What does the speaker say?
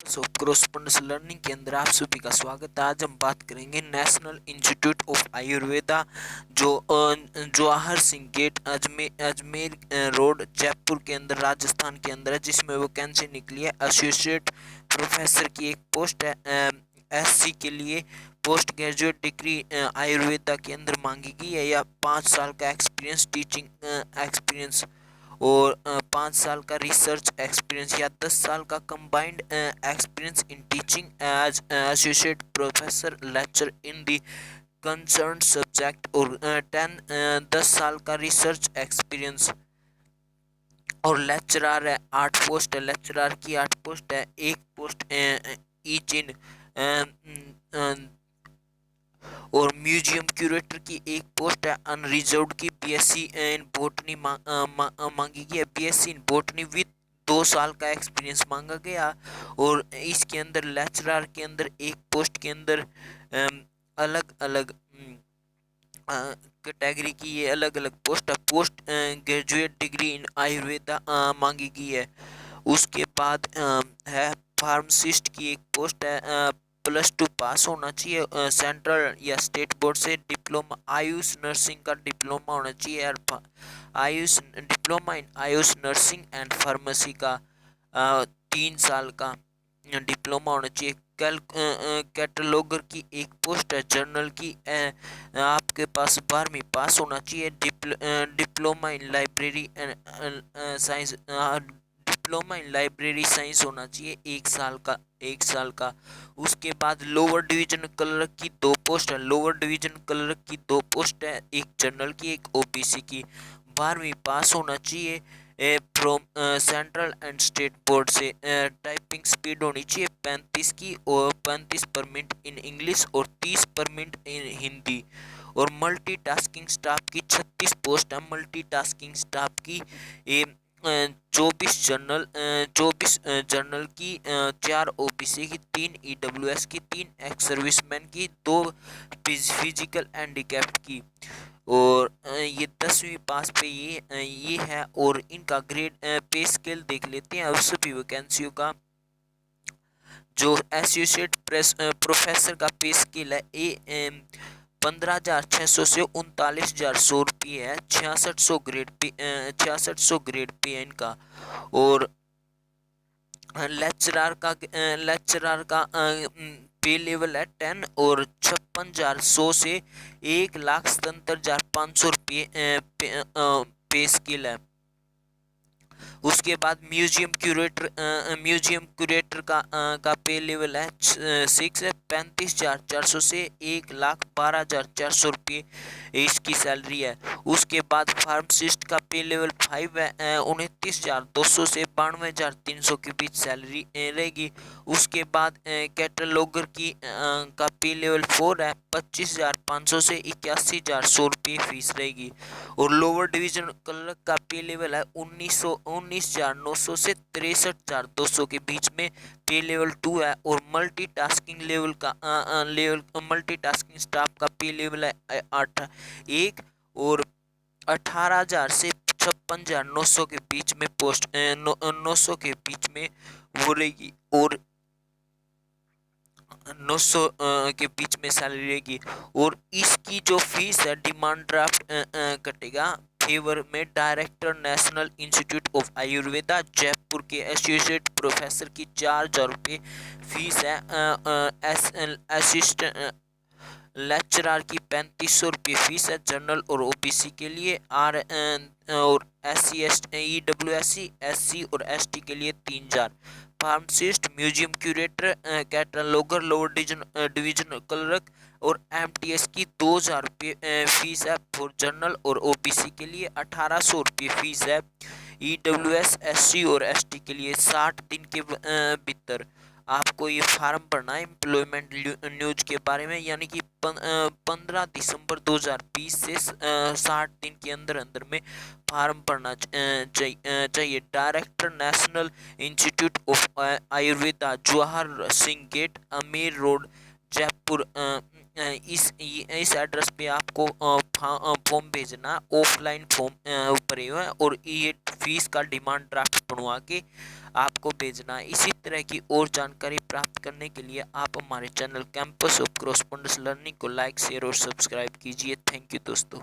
क्रॉसपॉन्डेंस learning के अंदर आप सभी का स्वागत है। आज हम बात करेंगे नेशनल इंस्टीट्यूट ऑफ आयुर्वेदा जो जवाहर सिंह गेट अजमेर रोड जयपुर के अंदर राजस्थान के अंदर है, जिसमें वैकेंसी निकली है। एसोसिएट प्रोफेसर की एक पोस्ट है। एससी के लिए पोस्ट ग्रेजुएट डिग्री आयुर्वेदा के अंदर मांगी गई है, या 5 साल का एक्सपीरियंस टीचिंग एक्सपीरियंस और 5 साल का रिसर्च एक्सपीरियंस या 10 साल का combined experience in teaching as associate professor lecture in the concern subject और 10 साल का रिसर्च एक्सपीरियंस और लेक्चरर है। 8 पोस्ट है, लेक्चरर की 8 पोस्ट है। एक पोस्ट ईच इन और म्यूजियम क्यूरेटर की एक पोस्ट है। अनरिजर्व्ड की बीएससी इन बोटनी मांगी गई है। बीएससी इन बोटनी विद 2 साल का एक्सपीरियंस मांगा गया। और इसके अंदर लेक्चरर के अंदर एक पोस्ट के अंदर अलग अलग कैटेगरी की ये अलग अलग पोस्ट है। Post graduate degree in Ayurveda मांगी गई है। उसके बाद है फार्मासिस्ट की एक पोस्ट है। +2 पास होना चाहिए सेंट्रल या स्टेट बोर्ड से। डिप्लोमा आयुष नर्सिंग का डिप्लोमा होना चाहिए, और Ayush diploma in Ayush nursing and pharmacy का 3 साल का डिप्लोमा होना चाहिए। कैटलॉगर की एक पोस्ट है। जर्नल की आपके पास 12वीं पास होना चाहिए। Diploma in library science diploma in library science होना चाहिए, 1 साल का। उसके बाद लोअर डिवीजन क्लर्क की 2 पोस्ट है। लोअर डिवीजन क्लर्क की 2 पोस्ट है, एक जनरल की एक ओबीसी की। 12वीं पास होना चाहिए from central and state board से। टाइपिंग स्पीड होनी चाहिए 35 की, और 35 पर मिनट इन इंग्लिश और 30 पर मिनट इन हिंदी। और मल्टीटास्किंग स्टाफ की 36 पोस्ट है। मल्टीटास्किंग स्टाफ की 24 जनरल की, 4 ओबीसी की, 3 ईडब्ल्यूएस की, 3 एक्स सर्विसमैन की, 2 फिजिकल हैंडीकैप्ड की। और ये 10वीं पास पे ये है। और इनका ग्रेड पे स्केल देख लेते हैं अब सभी वैकेंसियों का। जो एसोसिएट प्रोफेसर का पे स्केल है 15,600 से 39,100 रुपये है। 6600 ग्रेड पे है इनका। और लेक्चरर का पे लेवल है 10 और 56,100 से 1,77,500 रुपये पे स्केल है। उसके बाद म्यूजियम क्यूरेटर का पे लेवल है 6 है। 35,400 से 1,12,400 रुपये इसकी सैलरी है। उसके बाद फार्मासिस्ट का पे लेवल 5 है। 29,200 से 92,300 के बीच सैलरी रहेगी। उसके बाद कैटलॉगर की का पे लेवल 4 है। 25,500 से 81,100 रुपये फीस रहेगी। और लोअर डिवीजन क्लर्क का पे लेवल है 19,900 से 63,200 के बीच में पे लेवल 2 है। और मल्टीटास्किंग मल्टीटास्किंग स्टाफ का पे लेवल है 1 और 18,000 से 56,900 के बीच में पोस्ट 900 के बीच में वो रहेगी। और 900 के बीच में सैलरी रहेगी। और इसकी जो फीस है डिमांड ड्राफ्ट कटेगा फेवर में director national institute of Ayurveda Jaipur के एसोसिएट प्रोफेसर की 4,000 रुपये फीस है। असिस्टेंट लेक्चरर की 3500 रुपये फीस है जनरल और ओबीसी के लिए। और SC EWSC SC और ST के लिए 3,000। Pharmacist museum curator cataloguer lower division clerk और MTS की 2,000 रुपये फीस है फॉर जनरल और ओबीसी के लिए। 1,800 रुपये फीस है। EWS SC और ST के लिए 60 दिन के भीतर आपको ये फार्म भरना है एम्प्लॉयमेंट न्यूज के बारे में, यानी कि 15 दिसंबर 2020 से 60 दिन के अंदर अंदर में फार्म भरना चाहिए। Director national institute of Ayurveda Jawahar Singh gate Amer road Jaipur इस एड्रेस पे आपको फॉर्म भेजना, ऑफलाइन फॉर्म भरे हुए हैं, और ये फीस का डिमांड ड्राफ्ट बनवा के आपको भेजना है। इसी तरह की और जानकारी प्राप्त करने के लिए आप हमारे channel campus of correspondence learning को लाइक, शेयर और सब्सक्राइब कीजिए। थैंक यू दोस्तों।